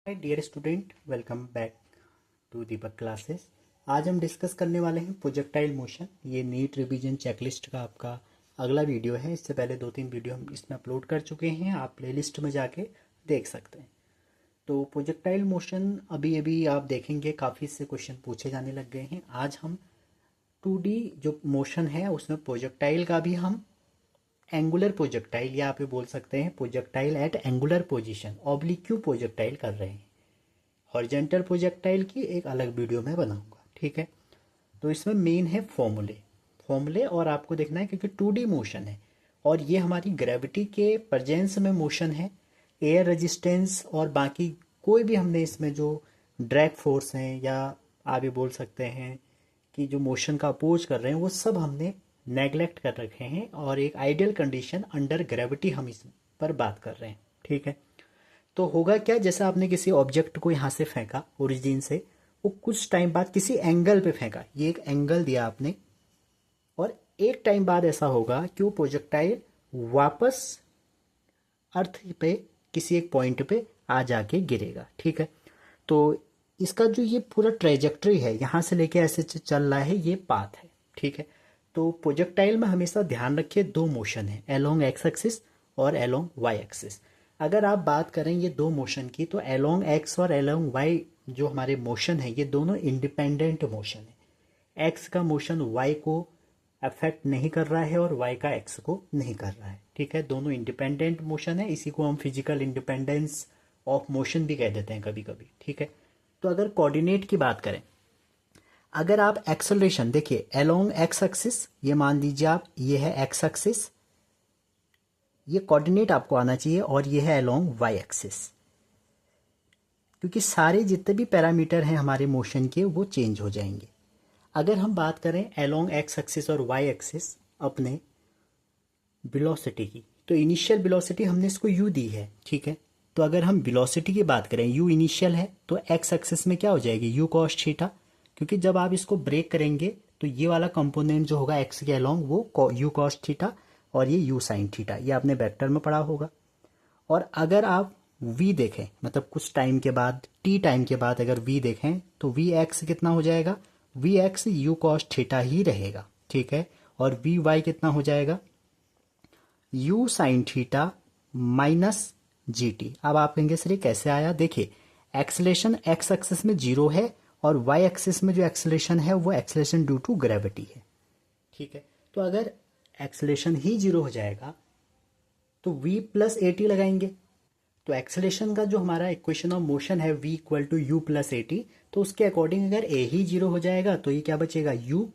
Hi dear student, welcome back to Deepak classes. आज हम discuss करने वाले हैं प्रोजेक्टाइल मोशन। ये नीट रिवीजन चेकलिस्ट का आपका अगला वीडियो है। इससे पहले 2-3 वीडियो हम इसमें अपलोड कर चुके हैं, आप प्लेलिस्ट में जाके देख सकते हैं। तो प्रोजेक्टाइल मोशन अभी अभी आप देखेंगे काफ़ी से क्वेश्चन पूछे जाने लग गए हैं। आज हम 2D जो मोशन है उसमें प्रोजेक्टाइल का भी हम एंगुलर प्रोजेक्टाइल या आप ये बोल सकते हैं projectile at angular position oblique projectile कर रहे हैं। हॉरिजेंटल प्रोजेक्टाइल की एक अलग वीडियो में बनाऊंगा, ठीक है। तो इसमें मेन है फॉर्मूले और आपको देखना है क्योंकि 2D मोशन है और ये हमारी ग्रेविटी के प्रेजेंस में मोशन है। एयर रेजिस्टेंस और बाकी कोई भी हमने इसमें जो ड्रैग फोर्स हैं या आप ये बोल सकते हैं कि जो मोशन का अपोज कर रहे हैं वो सब हमने नेगलेक्ट कर रखे हैं और एक आइडियल कंडीशन अंडर ग्रेविटी हम इस पर बात कर रहे हैं, ठीक है। तो होगा क्या, जैसे आपने किसी ऑब्जेक्ट को यहाँ से फेंका ओरिजिन से, वो कुछ टाइम बाद किसी एंगल पे फेंका, ये एक एंगल दिया आपने, और एक टाइम बाद ऐसा होगा कि वो प्रोजेक्टाइल वापस अर्थ पे किसी एक पॉइंट पे आ जाके गिरेगा, ठीक है। तो इसका जो ये पूरा ट्रेजेक्ट्री है यहाँ से लेके ऐसे चल रहा है, ये पाथ है, ठीक है। तो प्रोजेक्टाइल में हमेशा ध्यान रखिए दो मोशन है, एलोंग एक्स एक्सिस और एलोंग वाई एक्सिस। अगर आप बात करें ये दो मोशन की तो एलोंग एक्स और एलोंग वाई जो हमारे मोशन है ये दोनों इंडिपेंडेंट मोशन है। एक्स का मोशन वाई को अफेक्ट नहीं कर रहा है और वाई का एक्स को नहीं कर रहा है, ठीक है। दोनों इंडिपेंडेंट मोशन है, इसी को हम फिजिकल इंडिपेंडेंस ऑफ मोशन भी कह देते हैं कभी कभी, ठीक है। तो अगर कोऑर्डिनेट की बात करें, अगर आप एक्सेलरेशन देखिए अलोंग एक्स एक्सिस, ये मान लीजिए आप ये है एक्स एक्सिस, ये कोऑर्डिनेट आपको आना चाहिए, और ये है अलोंग वाई एक्सिस, क्योंकि सारे जितने भी पैरामीटर हैं हमारे मोशन के वो चेंज हो जाएंगे। अगर हम बात करें अलोंग एक्स एक्सिस और वाई एक्सिस अपने वेलोसिटी की, तो इनिशियल वेलोसिटी हमने इसको u दी है, ठीक है। तो अगर हम वेलोसिटी की बात करें, u इनिशियल है, तो एक्स एक्सिस में क्या हो जाएगी u cos थीटा, क्योंकि जब आप इसको ब्रेक करेंगे तो ये वाला कंपोनेंट जो होगा एक्स के अलोंग वो u cos थीटा और ये u sin थीटा, ये आपने वेक्टर में पढ़ा होगा। और अगर आप v देखें, मतलब कुछ टाइम के बाद t टाइम के बाद अगर v देखें तो v x कितना हो जाएगा, v x u cos theta ही रहेगा, ठीक है। और v y कितना हो जाएगा, u sin theta minus G T. अब आप कहेंगे सर ये कैसे आया, देखिए एक्सेलेरेशन एक्स एक्सिस में जीरो है और वाई एक्सिस में जो एक्सेलेरेशन है वो एक्सेलेरेशन ड्यू टू ग्रेविटी है, ठीक है। तो अगर एक्सेलेरेशन ही जीरो हो जाएगा तो v प्लस ए टी लगाएंगे, तो एक्सेलेरेशन का जो हमारा इक्वेशन ऑफ मोशन है v equal to u plus a t, तो उसके अकॉर्डिंग अगर a ही जीरो हो जाएगा तो ये क्या बचेगा u,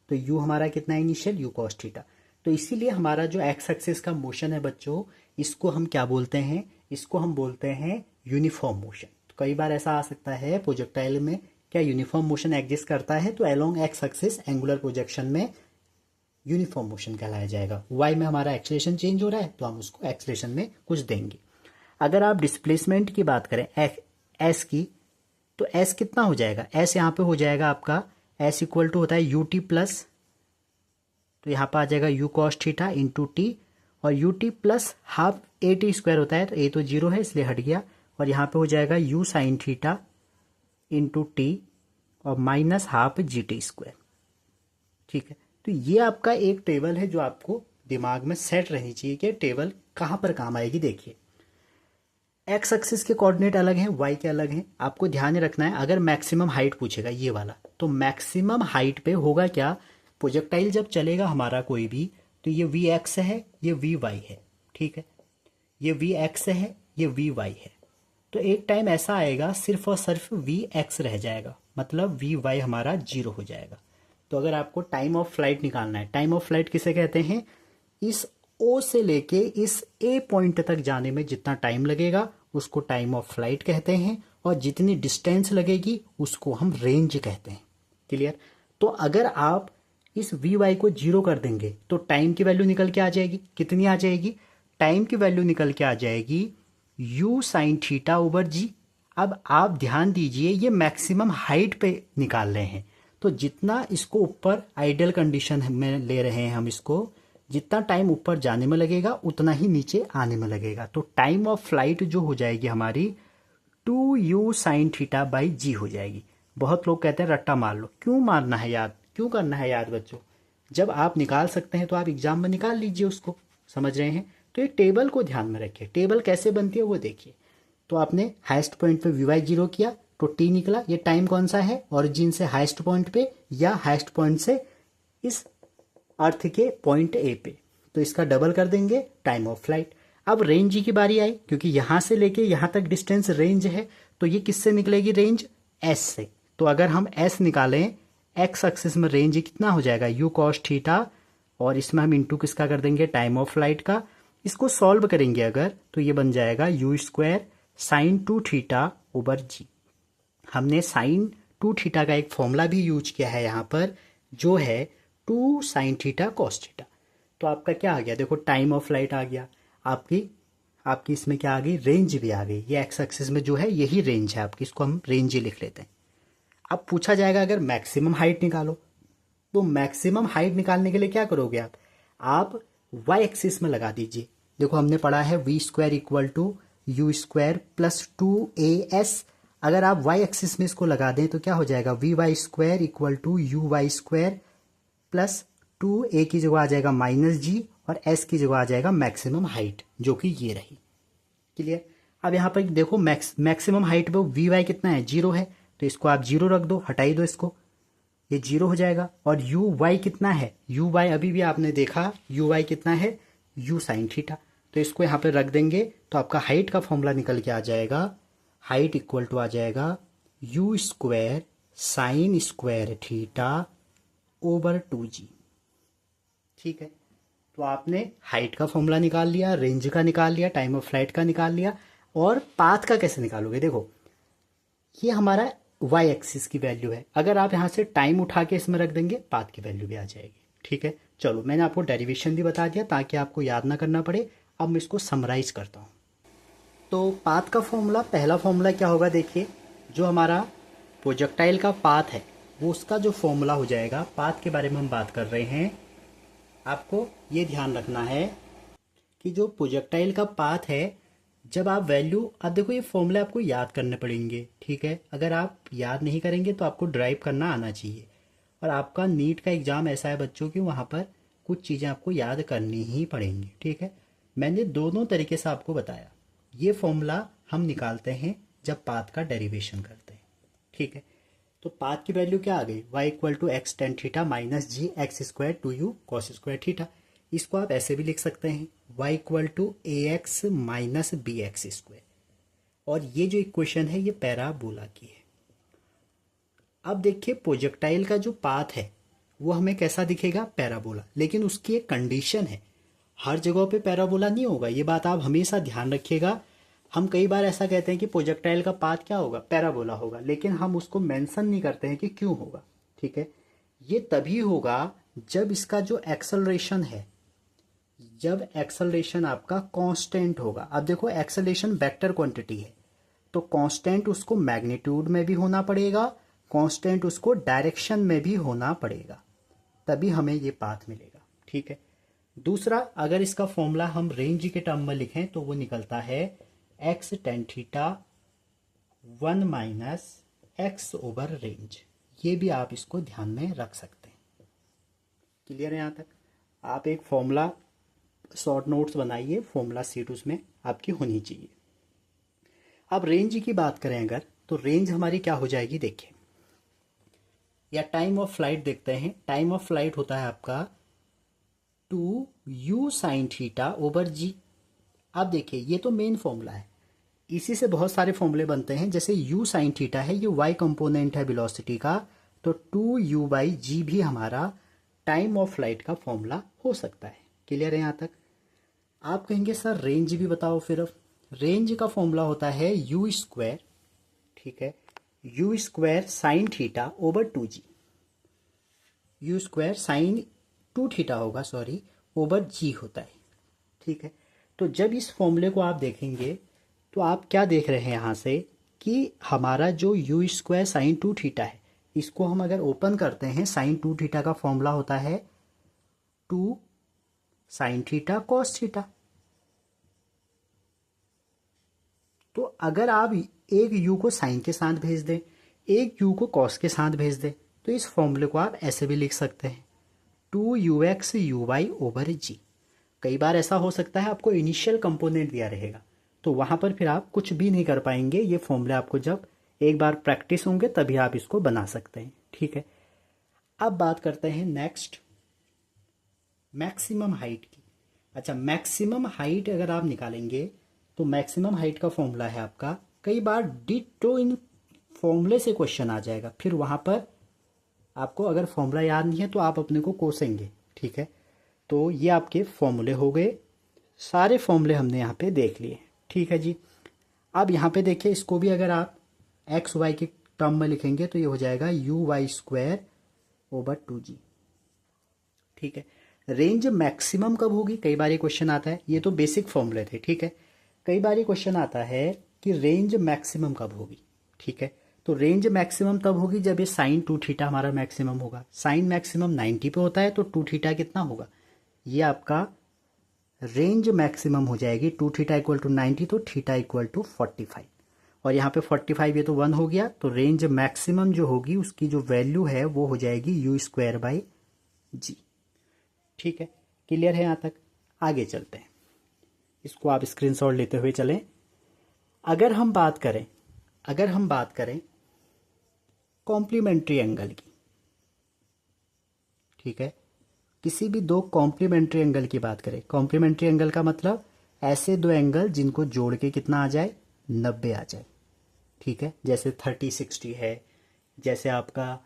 तो u हमारा कितना इनिशियल u cos थीटा। तो इसीलिए हमारा जो एक्स एक्सिस का मोशन है बच्चों, इसको हम क्या बोलते हैं, इसको हम बोलते हैं यूनिफॉर्म मोशन। तो कई बार ऐसा आ सकता है प्रोजेक्टाइल में क्या यूनिफॉर्म मोशन एग्जिस्ट करता है, तो along x axis angular projection में यूनिफॉर्म मोशन कहलाया जाएगा। वाई में हमारा एक्सेलेरेशन चेंज हो रहा है तो हम उसको एक्सेलेरेशन में कुछ देंगे। अगर आप डिस्प्लेसमेंट की बात करें एस की, तो एस कितना हो जाएगा, एस यहाँ पे हो जाएगा आपका एस इक्वल टू होता है यू टी प्लस, तो यहाँ पर आ जाएगा u cos theta into t, और u t plus half a t square होता है, तो ए तो जीरो है इसलिए हट गया, और यहाँ पे हो जाएगा u sine theta into t और minus half g t square, ठीक है। तो ये आपका एक टेबल है जो आपको दिमाग में सेट रहनी चाहिए कि टेबल कहाँ पर काम आएगी। देखिए एक्स एक्सिस के कोऑर्डिनेट अलग हैं, वाई के अलग हैं, आपको ध्यान रखना है। अगर मैक्सिमम हाइट पूछेगा ये वाला, तो मैक्सिमम हाइट पे होगा क्या, प्रोजेक्टाइल जब चलेगा हमारा कोई भी, तो ये वी एक्स है, ये वी वाई है, ठीक है। ये वी एक्स है, ये वी वाई है। तो एक टाइम ऐसा आएगा सिर्फ और सिर्फ वी एक्स रह जाएगा, मतलब वी वाई हमारा जीरो हो जाएगा। तो अगर आपको टाइम ऑफ फ्लाइट निकालना है, टाइम ऑफ फ्लाइट किसे कहते हैं, इस ओ से लेके इस ए पॉइंट तक जाने में जितना टाइम लगेगा उसको टाइम ऑफ फ्लाइट कहते हैं, और जितनी डिस्टेंस लगेगी उसको हम रेंज कहते हैं। क्लियर। तो अगर आप इस वी वाई को जीरो कर देंगे तो टाइम की वैल्यू निकल के आ जाएगी, कितनी आ जाएगी, टाइम की वैल्यू निकल के आ जाएगी यू साइन थीटा ओवर जी। अब आप ध्यान दीजिए ये मैक्सिमम हाइट पे निकाल रहे हैं, तो जितना इसको ऊपर आइडियल कंडीशन में ले रहे हैं हम इसको, जितना टाइम ऊपर जाने में लगेगा उतना ही नीचे आने में लगेगा। तो टाइम ऑफ फ्लाइट जो हो जाएगी हमारी 2u sin θ/g हो जाएगी। बहुत लोग कहते हैं रट्टा मार लो, क्यों मारना है याद, क्यों करना है याद बच्चों? जब आप निकाल सकते हैं तो आप एग्जाम में निकाल लीजिए उसको, समझ रहे हैं? तो ये टेबल को ध्यान में रखिए, टेबल कैसे बनती है वो देखिए। तो आपने हाईएस्ट पॉइंट पे वी वाई जीरो किया तो टी निकला। ये टाइम कौन सा है, ओरिजिन से हाईएस्ट पॉइंट पे या हाईएस्ट पॉइंट से इस अर्थ के पॉइंट ए पे, तो इसका डबल कर देंगे टाइम ऑफ फ्लाइट। अब रेंज जी की बारी आई, क्योंकि यहां से लेके यहां तक डिस्टेंस रेंज है, तो ये किससे निकलेगी रेंज, एस से। तो अगर हम एस निकालें, एक्स एक्सिस में रेंज कितना हो जाएगा, यू कॉस थीटा, और इसमें हम इंटू किसका कर देंगे, टाइम ऑफ फ्लाइट का। इसको सॉल्व करेंगे अगर, तो ये बन जाएगा यू स्क्वायर साइन 2θ/g। हमने साइन 2θ का एक फॉर्मूला भी यूज किया है यहाँ पर, जो है 2sin θ cos θ। तो आपका क्या आ गया, देखो टाइम ऑफ फ्लाइट आ गया, आपकी इसमें क्या आ गई, रेंज भी आ गई। ये एक्स एक्सिस में जो है यही रेंज है आपकी, इसको हम रेंज ही लिख लेते हैं। अब पूछा जाएगा अगर मैक्सिमम हाइट निकालो, तो मैक्सिमम हाइट निकालने के लिए क्या करोगे आप वाई एक्सिस में लगा दीजिए। देखो हमने पढ़ा है v square equal to u square plus 2as। अगर आप वाई एक्सिस में इसको लगा दें तो क्या हो जाएगा, v y square equal to u y square plus 2a की जगह आ जाएगा -g, और s की जगह आ जाएगा मैक्सिमम हाइट, जो कि ये रही। क्लियर? अब यहाँ पर देखो मैक्सिमम हाइट पे वी वाई कितना है, 0 है, तो इसको आप 0 रख दो, हटाई दो इसको, ये 0 हो जाएगा। और यू वाई कितना है, यू वाई अभी भी आपने देखा यू वाई कितना है, यू साइन थीटा, तो इसको यहाँ पे रख देंगे तो आपका हाइट का फॉर्मूला निकल के आ जाएगा, हाइट इक्वल टू आ जाएगा you square sine square θ/2g। ठीक है, तो आपने हाइट का फॉर्मूला निकाल लिया, रेंज का निकाल लिया, टाइम ऑफ फ्लाइट का निकाल लिया, और पाथ का कैसे निकालोगे, देखो ये हमारा वाई एक्सिस की वैल्यू है। अगर आप यहाँ से टाइम उठा के इसमें रख देंगे, पाथ की वैल्यू भी आ जाएगी। ठीक है, चलो मैंने आपको डेरिवेशन भी बता दिया ताकि आपको याद ना करना पड़े। अब मैं इसको समराइज करता हूँ। तो पाथ का फॉर्मूला, पहला फॉर्मूला क्या होगा, देखिए जो हमारा प्रोजेक्टाइल का पाथ है वो उसका जो फॉर्मूला हो जाएगा, पाथ के बारे में हम बात कर रहे हैं, आपको ये ध्यान रखना है कि जो प्रोजेक्टाइल का पाथ है, जब आप वैल्यू, अब देखो ये फॉर्मूले आपको याद करने पड़ेंगे। ठीक है, अगर आप याद नहीं करेंगे तो आपको ड्राइव करना आना चाहिए। और आपका नीट का एग्ज़ाम ऐसा है बच्चों कि वहाँ पर कुछ चीज़ें आपको याद करनी ही पड़ेंगी। ठीक है, मैंने दोनों तरीके से आपको बताया। ये फॉर्मूला हम निकालते हैं जब पाथ का डेरिवेशन करते हैं। ठीक है, तो पाथ की वैल्यू क्या आ गई, y equal to x tan theta minus g x square 2u cos square theta. इसको आप ऐसे भी लिख सकते हैं, y equal to a x minus b x square. और ये जो इक्वेशन है ये पैराबोला की है। अब देखिए प्रोजेक्टाइल का जो पाथ है वो हमें कैसा दिखेगा, पैराबोला, लेकिन उसकी एक कंडीशन है, हर जगह पे पैराबोला नहीं होगा, ये बात आप हमेशा ध्यान रखिएगा। हम कई बार ऐसा कहते हैं कि प्रोजेक्टाइल का पाथ क्या होगा, पैराबोला होगा, लेकिन हम उसको मेंशन नहीं करते हैं कि क्यों होगा। ठीक है, ये तभी होगा जब इसका जो एक्सेलरेशन है, जब एक्सेलरेशन आपका कांस्टेंट होगा। अब देखो एक्सेलरेशन वेक्टर क्वांटिटी है, तो कांस्टेंट उसको मैग्नीट्यूड में भी होना पड़ेगा, कांस्टेंट उसको डायरेक्शन में भी होना पड़ेगा, तभी हमें ये पाथ मिलेगा। ठीक है, दूसरा अगर इसका फॉर्मूला हम रेंज के टर्म में लिखें तो वो निकलता है x tan theta 1 minus x over range. ये भी आप इसको ध्यान में रख सकते हैं। क्लियर है यहाँ तक? आप एक फॉर्मूला शॉर्ट नोट्स बनाइए, फॉर्मूला सीट उसमें आपकी होनी चाहिए। अब रेंज की बात करें अगर, तो रेंज हमारी क्या हो जाएगी, देखिए, या टाइम ऑफ फ्लाइट देखते हैं। टाइम ऑफ फ्लाइट होता है आपका 2u साइन थीटा ओवर जी। अब देखिए ये तो मेन फॉर्मूला है, इसी से बहुत सारे फॉर्मूले बनते हैं। जैसे u साइन थीटा है, ये y कंपोनेंट है वेलोसिटी का, तो 2u/g भी हमारा टाइम ऑफ फ्लाइट का फॉर्मूला हो सकता है। क्लियर है यहाँ तक? आप कहेंगे सर रेंज भी बताओ फिर। अब रेंज का फॉर्मूला होता है यू स्क्वायर, ठीक है, u square sine theta over 2g, u square sine 2θ होगा, सॉरी, ओवर जी होता है। ठीक है, तो जब इस फॉर्मूले को आप देखेंगे तो आप क्या देख रहे हैं यहाँ से कि हमारा जो यू स्क्वायर साइन 2θ है, इसको हम अगर ओपन करते हैं, साइन 2θ का फॉर्मूला होता है 2 साइन थीटा कॉस थीटा। तो अगर आप एक u को साइन के साथ भेज दें, एक u को कॉस के साथ भेज दें, तो इस फॉर्मूले को आप ऐसे भी लिख सकते हैं 2ux uy ओवर जी। कई बार ऐसा हो सकता है आपको इनिशियल कंपोनेंट दिया रहेगा, तो वहाँ पर फिर आप कुछ भी नहीं कर पाएंगे। ये फॉर्मूले आपको जब एक बार प्रैक्टिस होंगे तभी आप इसको बना सकते हैं, ठीक है। अब बात करते हैं नेक्स्ट मैक्सिमम हाइट की। अच्छा, मैक्सिमम हाइट अगर आप निकालेंगे तो मैक्सिमम हाइट का फॉर्मूला है आपका, कई बार डिटो इन फॉर्मूले से क्वेश्चन आ जाएगा, फिर वहाँ पर आपको अगर फॉर्मूला याद नहीं है तो आप अपने को कोसेंगे, ठीक है। तो ये आपके फॉर्मूले हो गए, सारे फॉर्मूले हमने यहाँ पे देख लिए, ठीक है जी। अब यहाँ पे देखिए, इसको भी अगर आप एक्स वाई के टर्म में लिखेंगे तो ये हो जाएगा you y square over 2g, ठीक है। रेंज मैक्सिमम कब होगी, कई बार ये क्वेश्चन आता है, ये तो बेसिक फॉर्मूले थे, ठीक है। कई बार ये क्वेश्चन आता है कि रेंज मैक्सिमम कब होगी, ठीक है। तो रेंज मैक्सिमम तब होगी जब ये साइन 2 थीटा हमारा मैक्सिमम होगा। साइन मैक्सिमम 90 पे होता है तो 2 थीटा कितना होगा, ये आपका रेंज मैक्सिमम हो जाएगी। 2 थीटा इक्वल टू 90 तो थीटा इक्वल टू 45, और यहाँ पे 45 ये तो 1 हो गया, तो रेंज मैक्सिमम जो होगी उसकी जो वैल्यू है वो हो जाएगी यू स्क्वायर बाई जी, ठीक है। क्लियर है यहाँ तक? आगे चलते हैं, इसको आप स्क्रीनशॉट लेते हुए चलें। अगर हम बात करें कॉम्प्लीमेंट्री एंगल की, ठीक है, किसी भी दो कॉम्प्लीमेंट्री एंगल की बात करें। कॉम्प्लीमेंट्री एंगल का मतलब ऐसे दो एंगल जिनको जोड़ के कितना आ जाए, 90 आ जाए, ठीक है। जैसे 30-60 है, जैसे आपका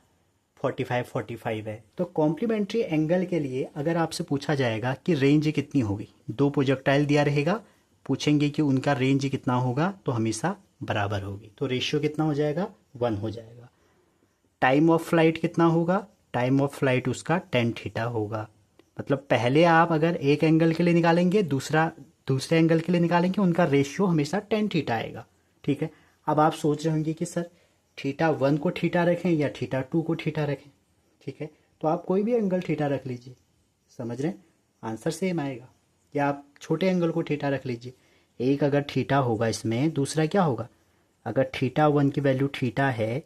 45-45 है। तो कॉम्प्लीमेंट्री एंगल के लिए अगर आपसे पूछा जाएगा कि रेंज कितनी होगी, दो प्रोजेक्टाइल दिया रहेगा, पूछेंगे कि उनका रेंज कितना होगा, तो हमेशा बराबर होगी, तो रेशियो कितना हो जाएगा, 1 हो जाएगा। टाइम ऑफ फ्लाइट कितना होगा, टाइम ऑफ फ्लाइट उसका 10 थीटा होगा। मतलब पहले आप अगर एक एंगल के लिए निकालेंगे, दूसरे एंगल के लिए निकालेंगे, उनका रेशियो हमेशा 10 थीटा आएगा, ठीक है। अब आप सोच रहे होंगे कि सर थीटा 1 को थीटा रखें या थीटा 2 को थीटा रखें, ठीक है। तो आप कोई भी एंगल थीटा रख लीजिए, समझ रहे हैं, आंसर सेम आएगा। या आप छोटे एंगल को थीटा रख लीजिए, एक अगर थीटा होगा इसमें, दूसरा क्या होगा, अगर थीटा 1 की वैल्यू थीटा है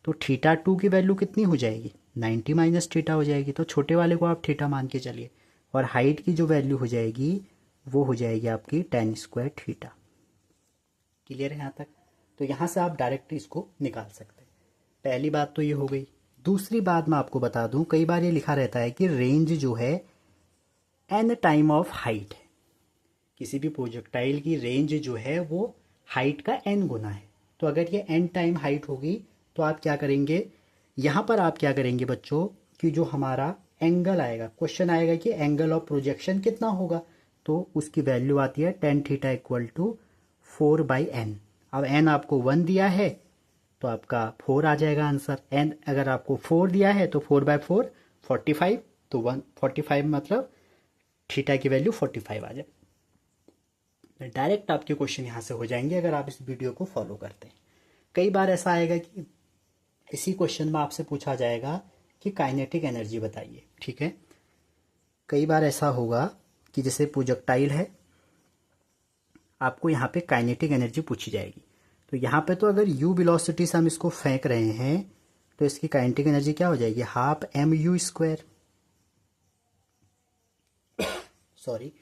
तो थीटा 2 की वैल्यू कितनी हो जाएगी, 90 माइनस थीटा हो जाएगी, तो छोटे वाले को आप थीटा मान के चलिए, और हाइट की जो वैल्यू हो जाएगी वो हो जाएगी आपकी 10 स्क्वायर थीटा। क्लियर है यहाँ तक? तो यहाँ से आप डायरेक्ट इसको निकाल सकते हैं। पहली बात तो ये हो गई। दूसरी बात मैं आपको बता दूं, कई बार ये लिखा रहता है कि रेंज जो है एन टाइम ऑफ हाइट है। किसी भी प्रोजेक्टाइल की रेंज जो है वो हाइट का एन गुना है। तो अगर ये एन टाइम हाइट होगी तो आप क्या करेंगे, यहाँ पर आप क्या करेंगे बच्चों, कि जो हमारा एंगल आएगा, क्वेश्चन आएगा कि एंगल ऑफ प्रोजेक्शन कितना होगा, तो उसकी वैल्यू आती है tan theta equal to 4/n। अब n आपको 1 दिया है तो आपका 4 आ जाएगा आंसर। n अगर आपको 4 दिया है तो 4/4 45, तो 145 मतलब थीटा की वैल्यू 45 आ जाए। डायरेक्ट आपके क्वेश्चन यहाँ से हो जाएंगे अगर आप इस वीडियो को फॉलो करते हैं। कई बार ऐसा आएगा कि इसी क्वेश्चन में आपसे पूछा जाएगा कि काइनेटिक एनर्जी बताइए, ठीक है। कई बार ऐसा होगा कि जैसे प्रोजेक्टाइल है, आपको यहाँ पे काइनेटिक एनर्जी पूछी जाएगी, तो यहाँ पे तो अगर u वेलोसिटी से हम इसको फेंक रहे हैं तो इसकी काइनेटिक एनर्जी क्या हो जाएगी, half mu square, sorry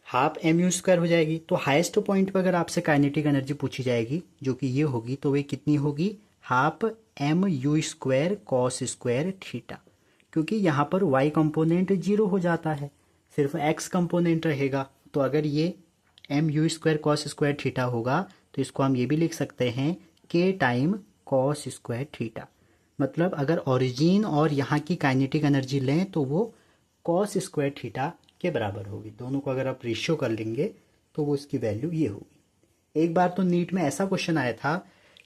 half mu square हो जाएगी। तो हाईएस्ट पॉइंट पर अगर आपसे काइनेटिक एनर्जी पूछी जाएगी जो कि ये होगी, तो वे कितनी होगी, half mu square cos square theta, क्योंकि यहाँ पर y कंपोनेंट 0 हो जाता है, सिर्फ x कंपोनेंट रहेगा। तो अगर ये mu square cos square theta होगा तो इसको हम ये भी लिख सकते हैं k time cos square theta. मतलब अगर ओरिजिन और यहाँ की काइनेटिक एनर्जी लें तो वो कॉस स्क्वायर थीटा के बराबर होगी। दोनों को अगर आप रेशियो कर लेंगे तो वो इसकी वैल्यू ये होगी। एक बार तो नीट में ऐसा क्वेश्चन आया था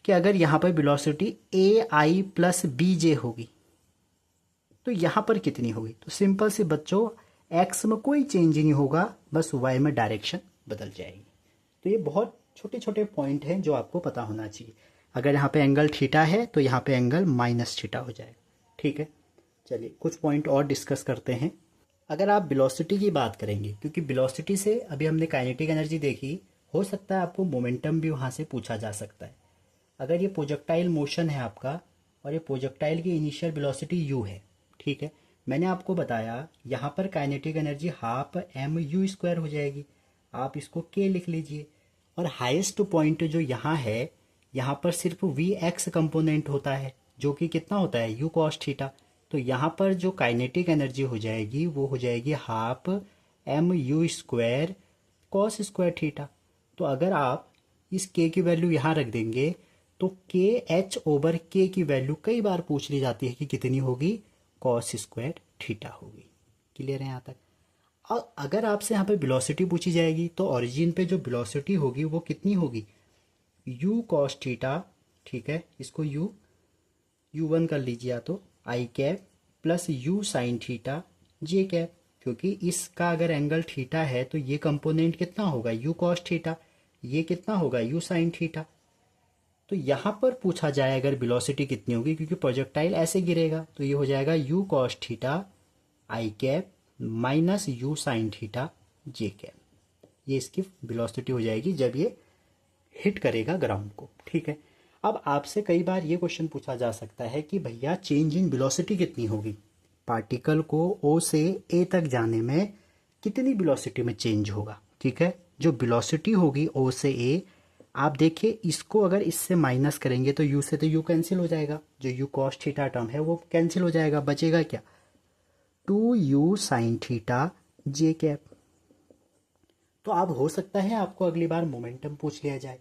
कि अगर यहाँ पर वेलोसिटी ai प्लस bj होगी तो यहाँ पर कितनी होगी। तो सिंपल से बच्चों x में कोई चेंज नहीं होगा, बस y में डायरेक्शन बदल जाएगी। तो ये बहुत छोटे छोटे पॉइंट हैं जो आपको पता होना चाहिए। अगर यहाँ पे एंगल थीटा है तो यहाँ पे एंगल माइनस थीटा हो जाएगा, ठीक है। चलिए कुछ पॉइंट और डिस्कस करते हैं। अगर आप वेलोसिटी की बात करेंगे, क्योंकि वेलोसिटी से अभी हमने काइनेटिक एनर्जी देखी हो सकता है आपको मोमेंटम भी वहाँ से पूछा जा सकता है। अगर ये प्रोजेक्टाइल मोशन है आपका और ये प्रोजेक्टाइल की इनिशियल वेलोसिटी u है, ठीक है, मैंने आपको बताया यहाँ पर kinetic energy half m u square हो जाएगी, आप इसको k लिख लीजिए। और हाईएस्ट पॉइंट जो यहाँ है, यहाँ पर सिर्फ वी एक्स कंपोनेंट होता है जो कि कितना होता है u cos थीटा। तो यहाँ पर जो काइनेटिक एनर्जी हो जाएगी वो हो जाएगी half m u square cos square theta. तो अगर आप इस k की वैल्यू यहाँ रख देंगे तो के एच ओवर के की वैल्यू कई बार पूछ ली जाती है कि कितनी होगी, कॉस स्क्वायर थीटा होगी। क्लियर है यहाँ तक। और अगर आपसे यहाँ पे वेलोसिटी पूछी जाएगी तो ओरिजिन पे जो वेलोसिटी होगी वो कितनी होगी, u कॉस थीटा, ठीक है, इसको u1 कर लीजिए या तो i cap plus u sine theta j cap, क्योंकि इसका अगर एंगल थीटा है तो ये कंपोनेंट कितना होगा u कॉस थीटा, ये कितना होगा u साइन थीटा। तो यहाँ पर पूछा जाए अगर वेलोसिटी कितनी होगी, क्योंकि प्रोजेक्टाइल ऐसे गिरेगा, तो ये हो जाएगा u cos theta i cap minus u sine theta j cap. ये इसकी वेलोसिटी हो जाएगी जब ये हिट करेगा ग्राउंड को, ठीक है। अब आपसे कई बार ये क्वेश्चन पूछा जा सकता है कि भैया चेंज इन वेलोसिटी कितनी होगी, पार्टिकल को O से A तक जाने में कितनी वेलोसिटी में चेंज होगा, ठीक है। जो वेलोसिटी होगी O से A, आप देखिए इसको अगर इससे माइनस करेंगे तो u से तो u कैंसिल हो जाएगा, जो u कॉस थीटा टर्म है वो कैंसिल हो जाएगा, बचेगा क्या, 2u sign theta j cap. तो अब हो सकता है आपको अगली बार मोमेंटम पूछ लिया जाए,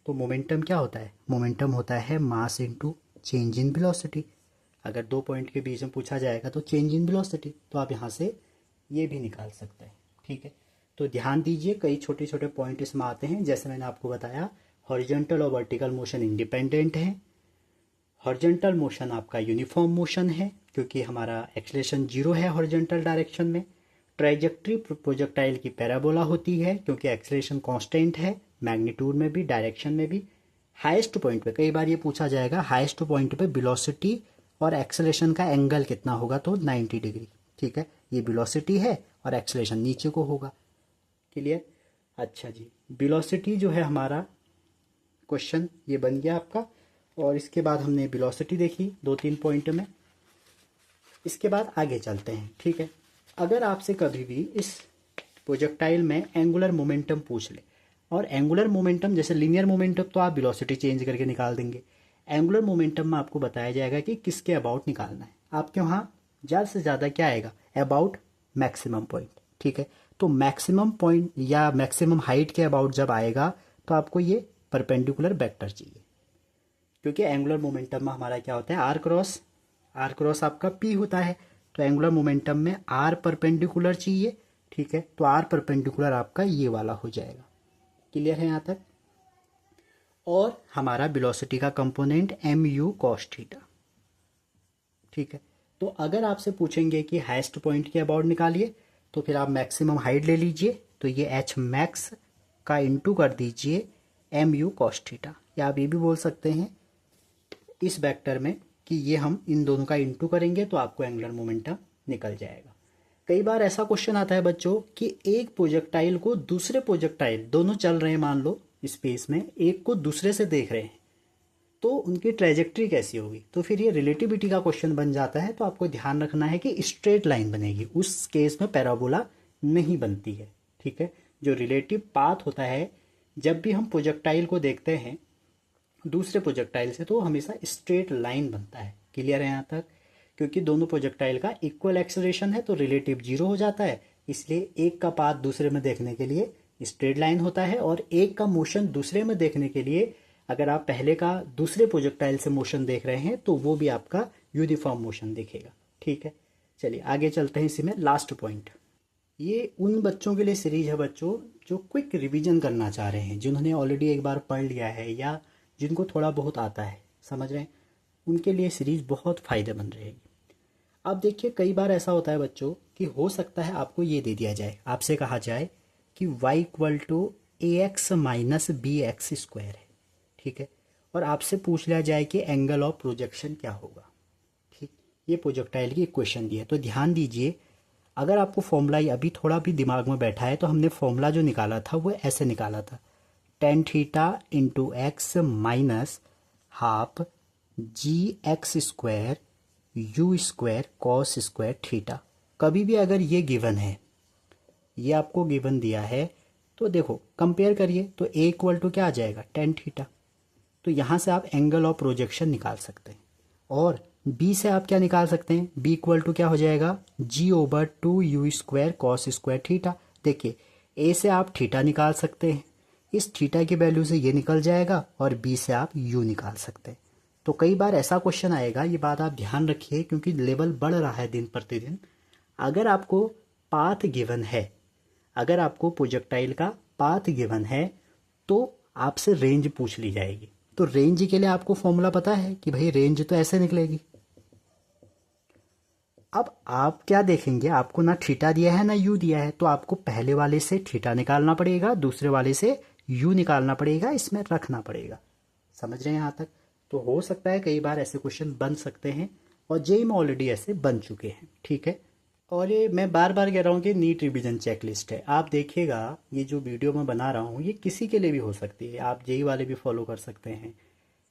तो मोमेंटम क्या होता है, मोमेंटम होता है mass into change in velocity. अगर दो पॉइंट के बीच में पूछा जाएगा तो चेंज इन वेलोसिटी, तो आप यहाँ से ये भी निकाल सकते हैं, ठीक है। तो ध्यान दीजिए कई छोटे छोटे पॉइंट इसमें आते हैं, जैसे मैंने आपको बताया हॉरिजॉन्टल और वर्टिकल मोशन इंडिपेंडेंट है। हॉरिजॉन्टल मोशन आपका यूनिफॉर्म मोशन है क्योंकि हमारा एक्सेलरेशन 0 है हॉरिजॉन्टल डायरेक्शन में। ट्राइजेक्टरी प्रोजेक्टाइल की पैराबोला होती है क्योंकि एक्सेलरेशन कांस्टेंट है, मैग्नीट्यूड में भी डायरेक्शन में भी। हाईएस्ट पॉइंट पे कई बार ये पूछा जाएगा, हाईएस्ट पॉइंट पे वेलोसिटी और एक्सेलरेशन का एंगल कितना होगा, तो 90 डिग्री, ठीक है। ये वेलोसिटी है और एक्सेलरेशन नीचे को होगा। क्लियर। अच्छा जी, वेलोसिटी जो है हमारा क्वेश्चन ये बन गया आपका, और इसके बाद हमने वेलोसिटी देखी 2-3 पॉइंट में। इसके बाद आगे चलते हैं, ठीक है। अगर आपसे कभी भी इस प्रोजेक्टाइल में एंगुलर मोमेंटम पूछ ले, और एंगुलर मोमेंटम जैसे लीनियर मोमेंटम तो आप वेलोसिटी चेंज करके निकाल देंगे, एंगुलर मोमेंटम में आपको बताया जाएगा कि किसके अबाउट निकालना है। आपके वहाँ ज़्यादा से ज़्यादा क्या आएगा, अबाउट मैक्सिमम पॉइंट, ठीक है। तो मैक्सिमम पॉइंट या मैक्सिमम हाइट के अबाउट जब आएगा तो आपको ये परपेंडिकुलर वेक्टर चाहिए, क्योंकि एंगुलर मोमेंटम में हमारा क्या होता है, आर क्रॉस आपका पी होता है। तो एंगुलर मोमेंटम में आर परपेंडिकुलर चाहिए, ठीक है। तो आर परपेंडिकुलर आपका ये वाला हो जाएगा। क्लियर है यहाँ तक। और हमारा वेलोसिटी का component m u cos theta, ठीक है। तो अगर आपसे पूछेंगे कि हाईएस्ट पॉइंट के अबाउट निकालिए, तो फिर आप मैक्सिमम हाइट ले लीजिए, तो ये एच मैक्स का इंटू कर दीजिए एम यू कॉस थीटा, या आप ये भी बोल सकते हैं इस वेक्टर में कि ये हम इन दोनों का इंटू करेंगे तो आपको एंगुलर मोमेंटम निकल जाएगा। कई बार ऐसा क्वेश्चन आता है बच्चों कि एक प्रोजेक्टाइल को दूसरे प्रोजेक्टाइल, दोनों चल रहे हैं मान लो स्पेस में, एक को दूसरे से देख रहे हैं, तो उनकी ट्रेजेक्ट्री कैसी होगी, तो फिर ये रिलेटिविटी का क्वेश्चन बन जाता है। तो आपको ध्यान रखना है कि स्ट्रेट लाइन बनेगी, उस केस में पैराबोला नहीं बनती है, ठीक है। जो रिलेटिव पाथ होता है, जब भी हम प्रोजेक्टाइल को देखते हैं दूसरे प्रोजेक्टाइल से, तो हमेशा स्ट्रेट लाइन बनता है। क्लियर है यहाँ तक। क्योंकि दोनों प्रोजेक्टाइल का इक्वल एक्सेलरेशन है तो रिलेटिव 0 हो जाता है, इसलिए एक का पाथ दूसरे में देखने के लिए स्ट्रेट लाइन होता है, और एक का मोशन दूसरे में देखने के लिए अगर आप पहले का दूसरे प्रोजेक्टाइल से मोशन देख रहे हैं तो वो भी आपका यूनिफॉर्म मोशन दिखेगा, ठीक है। चलिए आगे चलते हैं। इसी में लास्ट पॉइंट, ये उन बच्चों के लिए सीरीज है बच्चों जो क्विक रिवीजन करना चाह रहे हैं, जिन्होंने ऑलरेडी एक बार पढ़ लिया है या जिनको थोड़ा बहुत आता है, समझ रहे हैं, उनके लिए सीरीज बहुत फ़ायदेमंद रहेगी। अब देखिए कई बार ऐसा होता है बच्चों कि हो सकता है आपको ये दे दिया जाए, आपसे कहा जाए कि y equal to a x minus b x square है, ठीक है, और आपसे पूछ लिया जाए कि एंगल ऑफ प्रोजेक्शन क्या होगा, ठीक। ये प्रोजेक्टाइल की इक्वेशन दी है। तो ध्यान दीजिए, अगर आपको फॉर्मूला अभी थोड़ा भी दिमाग में बैठा है, तो हमने फॉर्मूला जो निकाला था वो ऐसे निकाला था, tan theta into x minus half g x square u square cos square theta. कभी भी अगर ये गिवन है, ये आपको गिवन दिया है, तो देखो कंपेयर करिए, तो ए इक्वल टू क्या आ जाएगा, टेन थीटा। तो यहाँ से आप एंगल ऑफ प्रोजेक्शन निकाल सकते हैं। और बी से आप क्या निकाल सकते हैं, बी इक्वल टू क्या हो जाएगा, g over two u square cos square theta. देखिए ए से आप थीटा निकाल सकते हैं, इस थीटा की वैल्यू से ये निकल जाएगा, और बी से आप यू निकाल सकते हैं। तो कई बार ऐसा क्वेश्चन आएगा, ये बात आप ध्यान रखिए क्योंकि लेवल बढ़ रहा है दिन प्रतिदिन। अगर आपको पाथ गिवन है, अगर आपको प्रोजेक्टाइल का पाथ गिवन है, तो आपसे रेंज पूछ ली जाएगी। तो रेंज के लिए आपको फॉर्मूला पता है कि भाई रेंज तो ऐसे निकलेगी। अब आप क्या देखेंगे, आपको ना थीटा दिया है ना यू दिया है, तो आपको पहले वाले से थीटा निकालना पड़ेगा, दूसरे वाले से यू निकालना पड़ेगा, इसमें रखना पड़ेगा। समझ रहे हैं यहाँ तक? तो हो सकता है कई बार ऐसे क्वेश्चन बन सकते हैं, और जेई में ऑलरेडी ऐसे बन चुके हैं, ठीक है। और ये मैं बार बार कह रहा हूँ कि नीट रिवीजन चेकलिस्ट है, आप देखिएगा ये जो वीडियो मैं बना रहा हूँ ये किसी के लिए भी हो सकती है, आप जेई वाले भी फॉलो कर सकते हैं।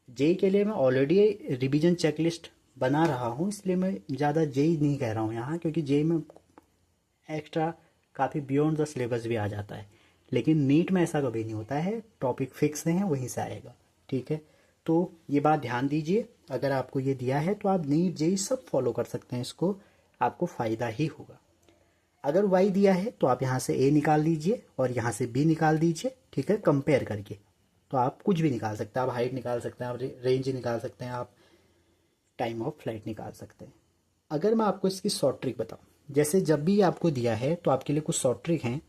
जेई के लिए मैं ऑलरेडी रिवीजन चेकलिस्ट बना रहा हूँ, इसलिए मैं ज़्यादा जेई नहीं कह रहा हूँ यहाँ, क्योंकि जेई में एक्स्ट्रा काफ़ी बियॉन्ड द सिलेबस भी आ जाता है। लेकिन नीट में ऐसा कभी नहीं होता है, टॉपिक फिक्स हैं, वहीं से आएगा, ठीक है। तो ये बात ध्यान दीजिए, अगर आपको ये दिया है तो आप नीट जेई सब फॉलो कर सकते हैं, इसको आपको फ़ायदा ही होगा। अगर वाई दिया है तो आप यहाँ से ए निकाल लीजिए और यहाँ से बी निकाल दीजिए, ठीक है, कंपेयर करके। तो आप कुछ भी निकाल सकते हैं, आप हाइट निकाल सकते हैं, आप रेंज निकाल सकते हैं, आप टाइम ऑफ फ्लाइट निकाल सकते हैं। अगर मैं आपको इसकी शॉर्ट ट्रिक बताऊं, जैसे जब भी आपको दिया है तो आपके लिए कुछ शॉर्ट ट्रिक हैं।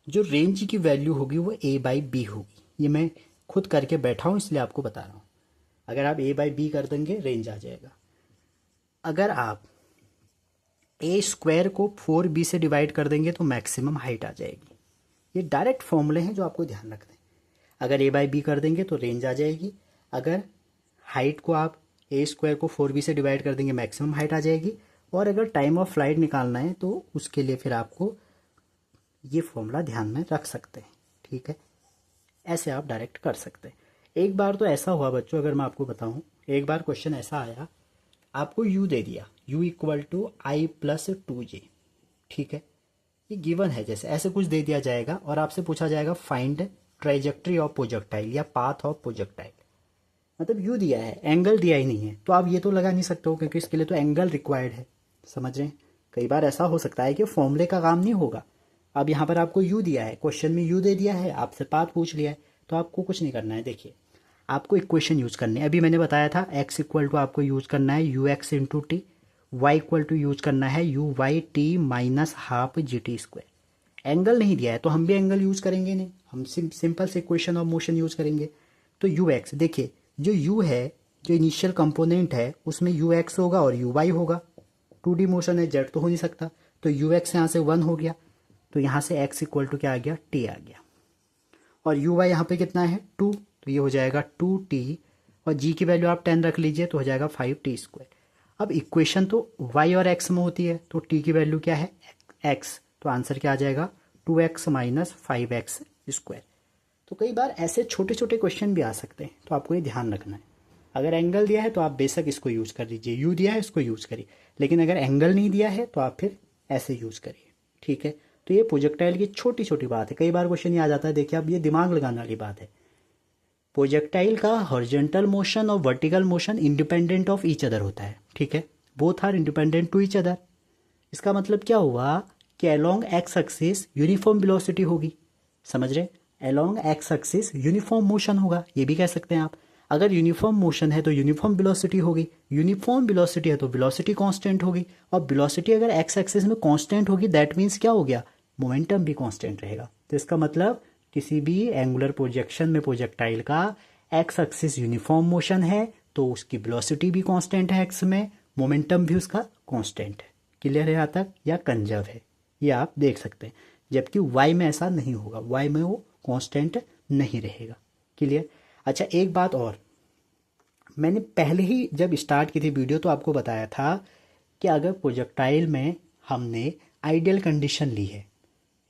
जो रेंज की वैल्यू होगी वो ए बाई बी होगी, ये मैं खुद करके बैठा हूँ इसलिए आपको बता रहा हूँ। अगर आप ए बाई बी कर देंगे रेंज आ जाएगा। अगर आप ए स्क्वायर को 4b से डिवाइड कर देंगे तो मैक्सिमम हाइट आ जाएगी। ये डायरेक्ट फॉर्मूले हैं जो आपको ध्यान रखने हैं। अगर ए बाई बी कर देंगे तो रेंज आ जाएगी। अगर हाइट को आप ए स्क्वायर को 4b से डिवाइड कर देंगे मैक्सिमम हाइट आ जाएगी। और अगर टाइम ऑफ फ्लाइट निकालना है तो उसके लिए फिर आपको ये फॉर्मूला ध्यान में रख सकते हैं, ठीक है। ऐसे आप डायरेक्ट कर सकते हैं। एक बार तो ऐसा हुआ बच्चों, अगर मैं आपको बताऊं, एक बार क्वेश्चन ऐसा आया, आपको u दे दिया, u equal to i plus 2j, ठीक है, ये गिवन है, जैसे ऐसे कुछ दे दिया जाएगा और आपसे पूछा जाएगा फाइंड ट्राइजेक्ट्री ऑफ प्रोजेक्टाइल या पाथ ऑफ प्रोजेक्टाइल। मतलब u दिया है, एंगल दिया ही नहीं है, तो आप ये तो लगा नहीं सकते हो क्योंकि इसके लिए तो एंगल रिक्वायर्ड है। समझ रहे हैं? कई बार ऐसा हो सकता है कि फॉर्मूले का काम नहीं होगा। अब यहाँ पर आपको u दिया है, क्वेश्चन में u दे दिया है, आपसे पाथ पूछ लिया है, तो आपको कुछ नहीं करना है। देखिए आपको इक्वेशन यूज करनी है, अभी मैंने बताया था x इक्वल टू आपको यूज करना है u x into t, y equal to use करना है u y t minus half g t square. Angle नहीं दिया है तो हम भी एंगल यूज करेंगे नहीं, हम सिंपल से इक्वेशन ऑफ मोशन यूज करेंगे। तो यू एक्स, देखिए जो u है, जो इनिशियल कंपोनेंट है उसमें यू एक्स होगा और यू वाई होगा। 2D मोशन है, जेड तो हो नहीं सकता, तो यू एक्स यहाँ से 1 हो गया, तो यहाँ से x इक्वल टू क्या आ गया, t आ गया। और यू वाई यहाँ पे कितना है 2, तो ये हो जाएगा 2t, और g की वैल्यू आप 10 रख लीजिए तो हो जाएगा 5t स्क्वायर। अब इक्वेशन तो y और x में होती है, तो t की वैल्यू क्या है x, तो आंसर क्या आ जाएगा 2x माइनस 5x स्क्वायर। तो कई बार ऐसे छोटे छोटे क्वेश्चन भी आ सकते हैं, तो आपको ये ध्यान रखना है। अगर एंगल दिया है तो आप बेशक इसको यूज़ कर लीजिए, यू दिया है इसको यूज़ करिए, लेकिन अगर एंगल नहीं दिया है तो आप फिर ऐसे यूज़ करिए, ठीक है। तो ये प्रोजेक्टाइल की छोटी छोटी बात है, कई बार क्वेश्चन ये आ जाता है। देखिए अब ये दिमाग लगाने वाली बात है। प्रोजेक्टाइल का हॉरिजॉन्टल मोशन और vertical motion independent of each other होता है, ठीक है, both are independent to each other. इसका मतलब क्या हुआ कि along x axis uniform velocity होगी, समझ रहे, along x axis uniform motion होगा, ये भी कह सकते हैं आप। अगर यूनिफॉर्म मोशन है तो यूनिफॉर्म वेलोसिटी होगी, यूनिफॉर्म वेलोसिटी है तो वेलोसिटी कांस्टेंट होगी, और वेलोसिटी अगर एक्स एक्सिस में कांस्टेंट होगी दैट मीन्स क्या हो गया, मोमेंटम भी कांस्टेंट रहेगा। तो इसका मतलब किसी भी एंगुलर प्रोजेक्शन में प्रोजेक्टाइल का एक्स एक्सिस यूनिफॉर्म मोशन है तो उसकी वेलोसिटी भी कांस्टेंट है एक्स में, मोमेंटम भी उसका कांस्टेंट है। क्लियर है यहाँ तक, या कंजर्व है, ये आप देख सकते हैं। जबकि वाई में ऐसा नहीं होगा, वाई में वो कांस्टेंट नहीं रहेगा। क्लियर। अच्छा एक बात और, मैंने पहले ही जब स्टार्ट की थी वीडियो तो आपको बताया था कि अगर प्रोजेक्टाइल में हमने आइडियल कंडीशन ली है,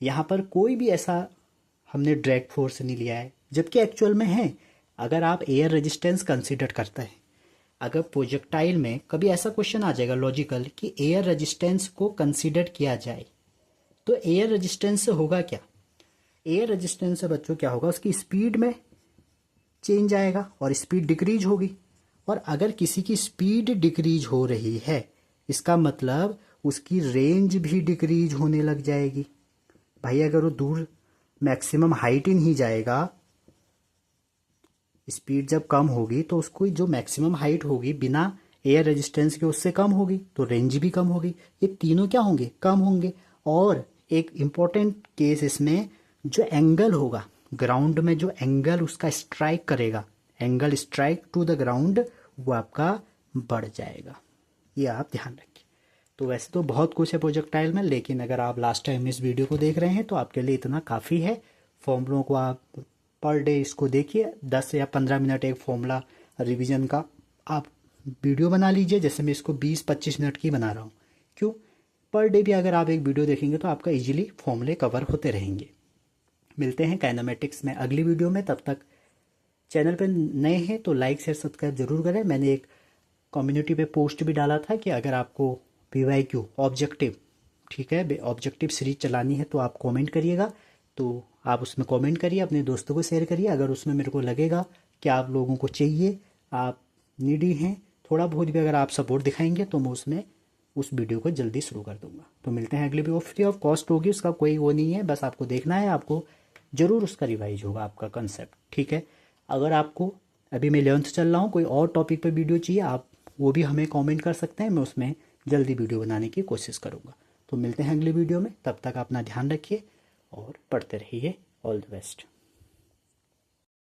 यहाँ पर कोई भी ऐसा हमने ड्रैग फोर्स नहीं लिया है, जबकि एक्चुअल में है। अगर आप एयर रेजिस्टेंस कंसीडर करते हैं, अगर प्रोजेक्टाइल में कभी ऐसा क्वेश्चन आ जाएगा लॉजिकल कि एयर रेजिस्टेंस को कंसीडर किया जाए, तो एयर रेजिस्टेंस से होगा क्या? एयर रेजिस्टेंस से बच्चों क्या होगा, उसकी स्पीड में चेंज आएगा और स्पीड डिक्रीज होगी। और अगर किसी की स्पीड डिक्रीज हो रही है, इसका मतलब उसकी रेंज भी डिक्रीज होने लग जाएगी। भाई अगर वो दूर मैक्सिमम हाइट ही नहीं जाएगा, स्पीड जब कम होगी तो उसको जो मैक्सिमम हाइट होगी बिना एयर रेजिस्टेंस के उससे कम होगी, तो रेंज भी कम होगी। ये तीनों क्या होंगे? कम होंगे। और एक इम्पॉर्टेंट केस इसमें, जो एंगल होगा ग्राउंड में, जो एंगल उसका स्ट्राइक करेगा, angle strike to the ground, वो आपका बढ़ जाएगा। ये आप ध्यान रखिए। तो वैसे तो बहुत कुछ है प्रोजेक्टाइल में, लेकिन अगर आप लास्ट टाइम इस वीडियो को देख रहे हैं तो आपके लिए इतना काफ़ी है। फॉर्मूलों को आप पर डे इसको देखिए, 10 या 15 मिनट एक फॉर्मूला रिवीजन का आप वीडियो बना लीजिए। जैसे मैं इसको 20-25 मिनट की बना रहा हूँ। क्यों? पर डे भी अगर आप एक वीडियो देखेंगे तो आपका इजीली फॉर्मूले कवर होते रहेंगे। मिलते हैं काइनेमेटिक्स में अगली वीडियो में। तब तक चैनल पर नए हैं तो लाइक शेयर सब्सक्राइब जरूर करें। मैंने एक कम्युनिटी पे पोस्ट भी डाला था कि अगर आपको PYQ ऑब्जेक्टिव, ठीक है, ऑब्जेक्टिव सीरीज चलानी है तो आप कमेंट करिएगा। तो आप उसमें कमेंट करिए, अपने दोस्तों को शेयर करिए। अगर उसमें मेरे को लगेगा कि आप लोगों को चाहिए, आप नीडी हैं, थोड़ा बहुत भी अगर आप सपोर्ट दिखाएंगे तो मैं उसमें उस वीडियो को जल्दी शुरू कर दूंगा। तो मिलते हैं अगली वीडियो। फ्री ऑफ कॉस्ट होगी, उसका कोई वो नहीं है, बस आपको देखना है, आपको ज़रूर उसका रिवाइज होगा आपका कंसेप्ट, ठीक है। अगर आपको अभी मैं 11th चल रहा हूँ, कोई और टॉपिक पर वीडियो चाहिए, आप वो भी हमें कमेंट कर सकते हैं, मैं उसमें जल्दी वीडियो बनाने की कोशिश करूँगा। तो मिलते हैं अगली वीडियो में, तब तक अपना ध्यान रखिए और पढ़ते रहिए। All the best.